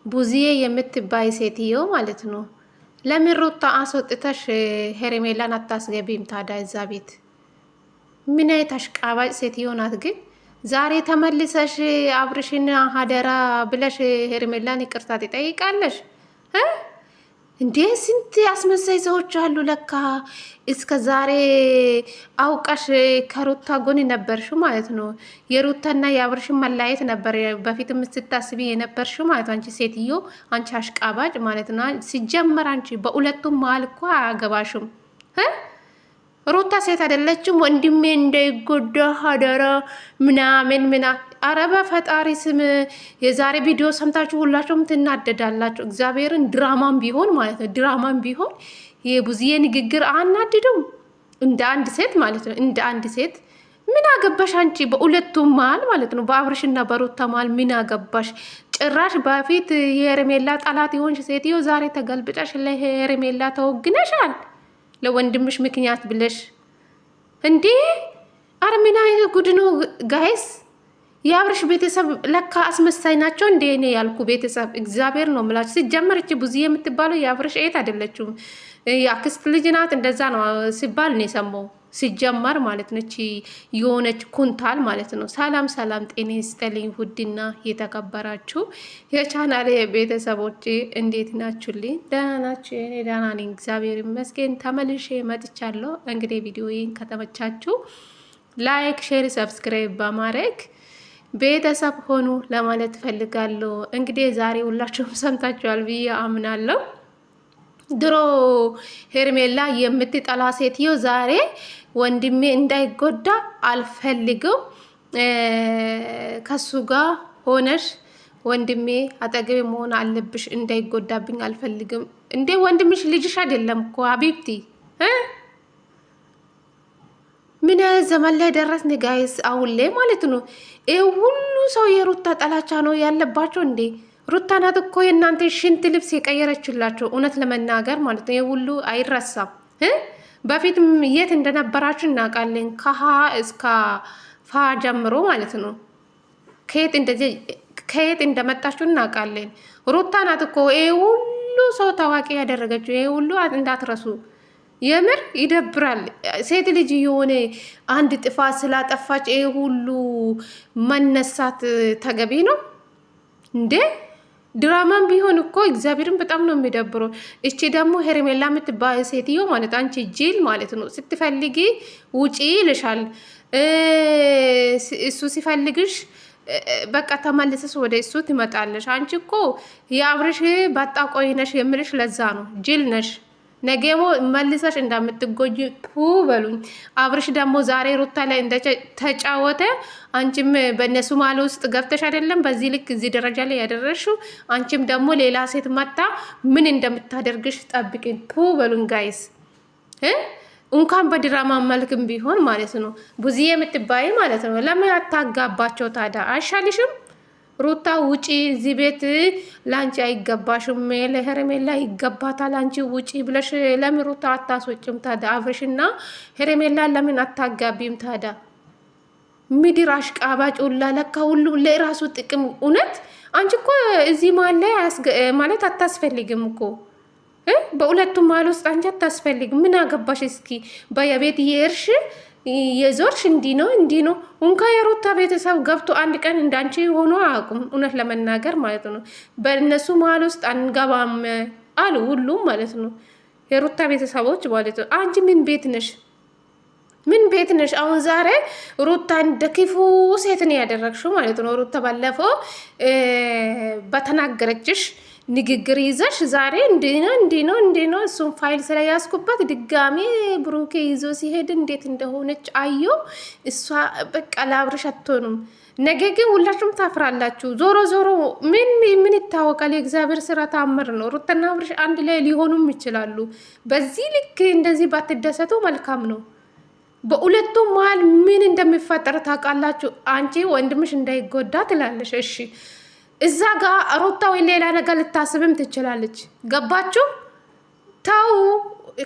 ቡዚዬ የምትባይ ሴትዮ ማለት ነው። ለምን ሩታ አስወጥተሽ ሄርሜላን አታስገቢም ታዲያ እዛ ቤት? ምን አይነት አሽቃባጭ ሴትዮ ናት ግን! ዛሬ ተመልሰሽ አብርሽን ሀደራ ብለሽ ሄርሜላን ይቅርታ ትጠይቃለሽ እንዴ? ስንት አስመሳይ ሰዎች አሉ ለካ። እስከ ዛሬ አውቃሽ ከሩታ ጎን ነበርሽው ማለት ነው። የሩታና የአብርሽን መለያየት ነበር በፊት ስታስቢ የነበርሽው ማለት ነው። አንቺ ሴትዮ፣ አንቺ አሽቃባጭ ማለት ነው። ሲጀመር አንቺ በሁለቱም መሀል እኮ አያገባሽም። ሩታ ሴት አይደለችም? ወንድሜ እንዳይጎዳ ሀደራ ምናምን አረ በፈጣሪ ስም የዛሬ ቪዲዮ ሰምታችሁ ሁላችሁም ትናደዳላችሁ። እግዚአብሔርን ድራማም ቢሆን ማለት ነው፣ ድራማም ቢሆን የቡዝዬ ንግግር አናድድም? እንደ አንድ ሴት ማለት ነው፣ እንደ አንድ ሴት ምን አገባሽ አንቺ? በሁለቱም መሀል ማለት ነው፣ በአብርሽና በሩታ መሀል ምን አገባሽ? ጭራሽ በፊት የሄርሜላ ጠላት የሆንሽ ሴትዮ ዛሬ ተገልብጠሽ ለሄርሜላ ተወግነሻል። ለወንድምሽ ምክንያት ብለሽ እንዴ! አረ ምን አይነት ጉድ ነው ጋይስ! የአብርሽ ቤተሰብ ለካ አስመሳይ ናቸው እንዴ? እኔ ያልኩ ቤተሰብ እግዚአብሔር ነው ምላችሁ። ሲጀመር እቺ ቡዝዬ የምትባለው የአብርሽ እህት አይደለችም፣ የአክስት ልጅ ናት። እንደዛ ነው ሲባል ነው የሰማው ሲጀመር ማለት ነው። እቺ የሆነች ኩንታል ማለት ነው። ሰላም ሰላም፣ ጤና ይስጥልኝ ውድና የተከበራችሁ የቻናሌ ቤተሰቦች እንዴት ናችሁልኝ? ደህና ናችሁ? እኔ ደህና ነኝ እግዚአብሔር ይመስገን። ተመልሼ መጥቻለሁ። እንግዲህ ቪዲዮዬን ከተመቻችሁ ላይክ፣ ሼር፣ ሰብስክራይብ በማድረግ ቤተሰብ ሆኑ ለማለት ፈልጋለሁ። እንግዲህ ዛሬ ሁላችሁም ሰምታችኋል ብዬ አምናለሁ። ድሮ ሄርሜላ የምትጠላ ሴትዮ ዛሬ ወንድሜ እንዳይጎዳ አልፈልግም፣ ከሱ ጋር ሆነሽ ወንድሜ አጠገቤ መሆን አለብሽ፣ እንዳይጎዳብኝ አልፈልግም። እንዴ ወንድምሽ ልጅሽ አይደለም እኮ ሀቢብቲ። ምን ዘመን ላይ ደረስን ጋይስ? አሁን ላይ ማለት ነው ይህ ሁሉ ሰው የሩታ ጠላቻ ነው ያለባቸው እንዴ? ሩታ ናት እኮ የእናንተ ሽንት ልብስ የቀየረችላቸው። እውነት ለመናገር ማለት ነው ይህ ሁሉ አይረሳም። በፊት የት እንደነበራችሁ እናውቃለን። ከሀ እስከ ፋ ጀምሮ ማለት ነው ከየት እንደመጣችሁ እናውቃለን። ሩታ ናት እኮ ይህ ሁሉ ሰው ታዋቂ ያደረገችው። ይህ ሁሉ እንዳትረሱ። የምር ይደብራል። ሴት ልጅ የሆነ አንድ ጥፋት ስላጠፋች ይህ ሁሉ መነሳት ተገቢ ነው እንዴ? ድራማም ቢሆን እኮ እግዚአብሔርን በጣም ነው የሚደብረው። እቺ ደግሞ ሄርሜላ የምትባል ሴትዮ ማለት አንቺ ጅል ማለት ነው። ስትፈልጊ ውጪ ይልሻል፣ እሱ ሲፈልግሽ በቃ ተመልሰሽ ወደ እሱ ትመጣለሽ። አንቺ እኮ የአብርሽ ባጣ ቆይነሽ የምልሽ ለዛ ነው። ጅል ነሽ። ነገሞ መልሰሽ እንደምትጎጂ በሉኝ። አብርሽ ደግሞ ዛሬ ሩታ ላይ እንደተጫወተ አንቺም በእነሱ ማለ ውስጥ ገብተሽ አይደለም በዚህ ልክ እዚህ ደረጃ ላይ ያደረሽው። አንቺም ደግሞ ሌላ ሴት መታ ምን እንደምታደርግሽ ጠብቂን በሉኝ ጋይስ። እንኳን በድራማ መልክም ቢሆን ማለት ነው ቡዝዬ የምትባይ ማለት ነው። ለምን አታጋባቸው ታዲያ? አይሻልሽም? ሩታ ውጪ፣ እዚህ ቤት ላንቺ አይገባሽም፣ ለሄርሜላ ይገባታል፣ አንቺ ውጪ ብለሽ ለምን ሩታ አታስወጭም ታዲያ? አብርሽና ሄርሜላ ለምን አታጋቢም ታዲያ? ምድር አሽቃባጭ ሁላ ለካ ሁሉም ለራሱ ጥቅም። እውነት አንቺ እኮ እዚህ ማለት አታስፈልግም እኮ በሁለቱም መሀል ውስጥ አንቺ አታስፈልግም። ምን አገባሽ እስኪ? በየቤት የእርሽ የዞርሽ እንዲህ ነው እንኳ የሩታ ቤተሰብ ገብቶ አንድ ቀን እንዳንቺ ሆኖ አያውቁም። እውነት ለመናገር ማለት ነው በእነሱ መሀል ውስጥ አንገባም አሉ ሁሉም ማለት ነው የሩታ ቤተሰቦች ማለት ነው። አንቺ ምን ቤት ነሽ? ምን ቤት ነሽ? አሁን ዛሬ ሩታ እንደ ክፉ ሴት ነው ያደረግሽው ማለት ነው። ሩታ ባለፈው በተናገረችሽ ንግግር ይዘሽ ዛሬ እንዲህ ነው እሱን ፋይል ስለያዝኩበት ድጋሜ ብሩኬ ይዞ ሲሄድ እንዴት እንደሆነች አዮ። እሷ በቃ ለአብርሽ አትሆኑም። ነገ ግን ሁላችሁም ታፍራላችሁ። ዞሮ ምን ይታወቃል? የእግዚአብሔር ስራ ታምር ነው። ሩታና አብርሽ አንድ ላይ ሊሆኑም ይችላሉ። በዚህ ልክ እንደዚህ ባትደሰቱ መልካም ነው። በሁለቱም መሀል ምን እንደሚፈጠር ታውቃላችሁ። አንቺ ወንድምሽ እንዳይጎዳ ትላለሽ። እሺ እዛ ጋር ሩታ ወይ ሌላ ነገር ልታስብም ትችላለች። ገባችሁ? ታው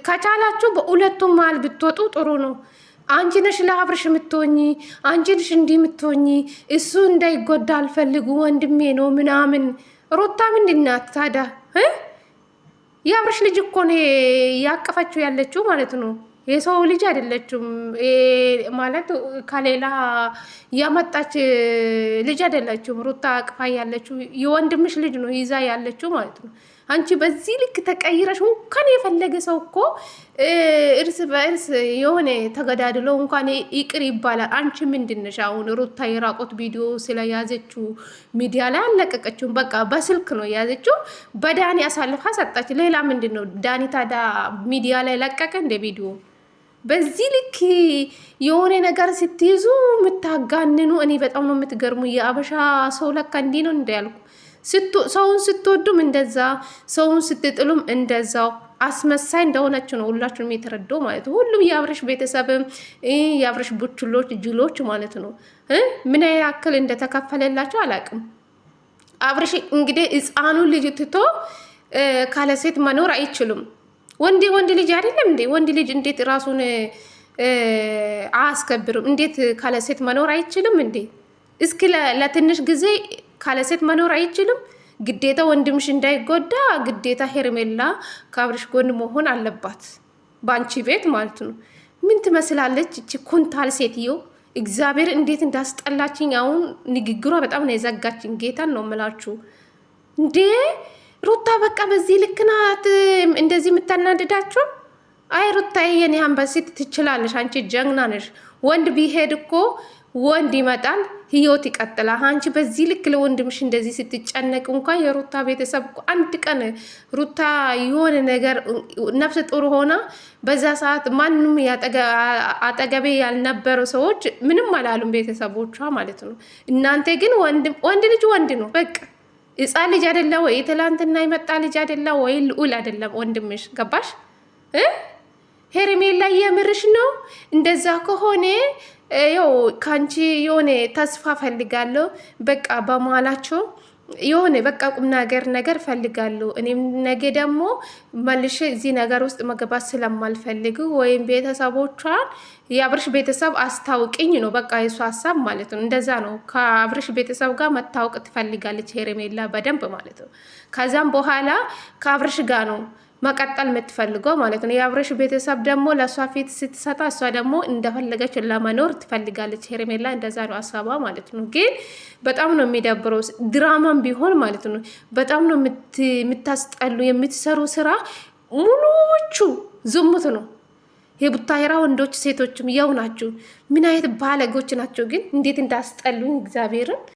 ከቻላችሁ በሁለቱም መሀል ብትወጡ ጥሩ ነው። አንቺ ነሽ ለአብርሽ የምትሆኚ፣ አንቺ ነሽ እንዲህ የምትሆኚ። እሱ እንዳይጎዳ አልፈልጉ ወንድሜ ነው ምናምን። ሩታ ምንድናት ታዲያ? የአብርሽ ልጅ እኮ ነው ያቀፈችው ያለችው ማለት ነው። የሰው ልጅ አይደለችም ማለት ከሌላ ያመጣች ልጅ አይደለችም። ሩታ አቅፋ ያለችው የወንድምሽ ልጅ ነው ይዛ ያለችው ማለት ነው። አንቺ በዚህ ልክ ተቀይረሽ እንኳን የፈለገ ሰው እኮ እርስ በእርስ የሆነ ተገዳድሎ እንኳን ይቅር ይባላል። አንቺ ምንድነሽ አሁን? ሩታ የራቆት ቪዲዮ ስለያዘችው ሚዲያ ላይ አለቀቀችው። በቃ በስልክ ነው የያዘችው። በዳኒ አሳልፋ ሰጣች። ሌላ ምንድን ነው? ዳኒ ታዳ ሚዲያ ላይ ለቀቀ እንደ ቪዲዮ። በዚህ ልክ የሆነ ነገር ስትይዙ የምታጋንኑ እኔ በጣም ነው የምትገርሙ። የአበሻ ሰው ለካ እንዲህ ነው እንዳልኩ። ሰውን ስትወዱም እንደዛ፣ ሰውን ስትጥሉም እንደዛው አስመሳይ እንደሆነችው ነው ሁላችሁም የተረዳው ማለት ነው። ሁሉም የአብርሽ ቤተሰብም የአብርሽ ቡችሎች ጅሎች ማለት ነው። ምን ያክል እንደተከፈለላቸው አላውቅም። አብርሽ እንግዲህ ሕፃኑን ልጅ ትቶ ካለ ሴት መኖር አይችሉም። ወንድ ልጅ አይደለም እንዴ? ወንድ ልጅ እንዴት ራሱን አያስከብርም? እንዴት ካለ ሴት መኖር አይችልም እንዴ? እስኪ ለትንሽ ጊዜ ካለ ሴት መኖር አይችልም? ግዴታ ወንድምሽ እንዳይጎዳ ግዴታ ሄርሜላ ከአብርሽ ጎን መሆን አለባት፣ በአንቺ ቤት ማለት ነው። ምን ትመስላለች እቺ ኩንታል ሴትዮ? እግዚአብሔር እንዴት እንዳስጠላችኝ! አሁን ንግግሯ በጣም ነው የዘጋችኝ። ጌታን ነው የምላችሁ እንዴ! ሩታ በቃ በዚህ ልክ ናት እንደዚህ የምታናድዳችሁ? አይ ሩታ የኔ አንበሲት ትችላለሽ፣ አንቺ ጀግና ነሽ። ወንድ ቢሄድ እኮ ወንድ ይመጣል፣ ህይወት ይቀጥላል። አንቺ በዚህ ልክ ለወንድምሽ እንደዚህ ስትጨነቅ እንኳን የሩታ ቤተሰብ እኮ አንድ ቀን ሩታ የሆነ ነገር ነፍስ ጡር ሆና በዛ ሰዓት ማንም አጠገቤ ያልነበሩ ሰዎች ምንም አላሉም፣ ቤተሰቦቿ ማለት ነው። እናንተ ግን ወንድ ልጅ ወንድ ነው በቃ። ሕፃን ልጅ አይደለ ወይ? ትላንትና ይመጣ ልጅ አይደለ ወይ? ልዑል አይደለም ወንድምሽ። ገባሽ? ሄርሜላ የምርሽ ነው? እንደዛ ከሆነ ያው ካንቺ የሆነ ተስፋ ፈልጋለሁ። በቃ በመሀላቸው የሆነ በቃ ቁም ነገር ፈልጋለሁ። እኔም ነገ ደግሞ መልሼ እዚህ ነገር ውስጥ መግባት ስለማልፈልግ ወይም ቤተሰቦቿን የአብርሽ ቤተሰብ አስታውቅኝ ነው በቃ የሱ ሀሳብ ማለት ነው። እንደዛ ነው። ከአብርሽ ቤተሰብ ጋር መታወቅ ትፈልጋለች ሄርሜላ በደንብ ማለት ነው። ከዛም በኋላ ከአብርሽ ጋር ነው መቀጠል የምትፈልገው ማለት ነው። የአብርሽ ቤተሰብ ደግሞ ለእሷ ፊት ስትሰጣ እሷ ደግሞ እንደፈለገች ለመኖር ትፈልጋለች። ሄርሜላ እንደዛ ነው ሀሳቧ ማለት ነው። ግን በጣም ነው የሚደብረው ድራማም ቢሆን ማለት ነው። በጣም ነው የምታስጠሉ። የምትሰሩ ስራ ሙሉዎቹ ዝሙት ነው። የቡታየራ ወንዶች ሴቶችም ያው ናቸው። ምን አይነት ባለጎች ናቸው ግን! እንዴት እንዳስጠሉ እግዚአብሔርን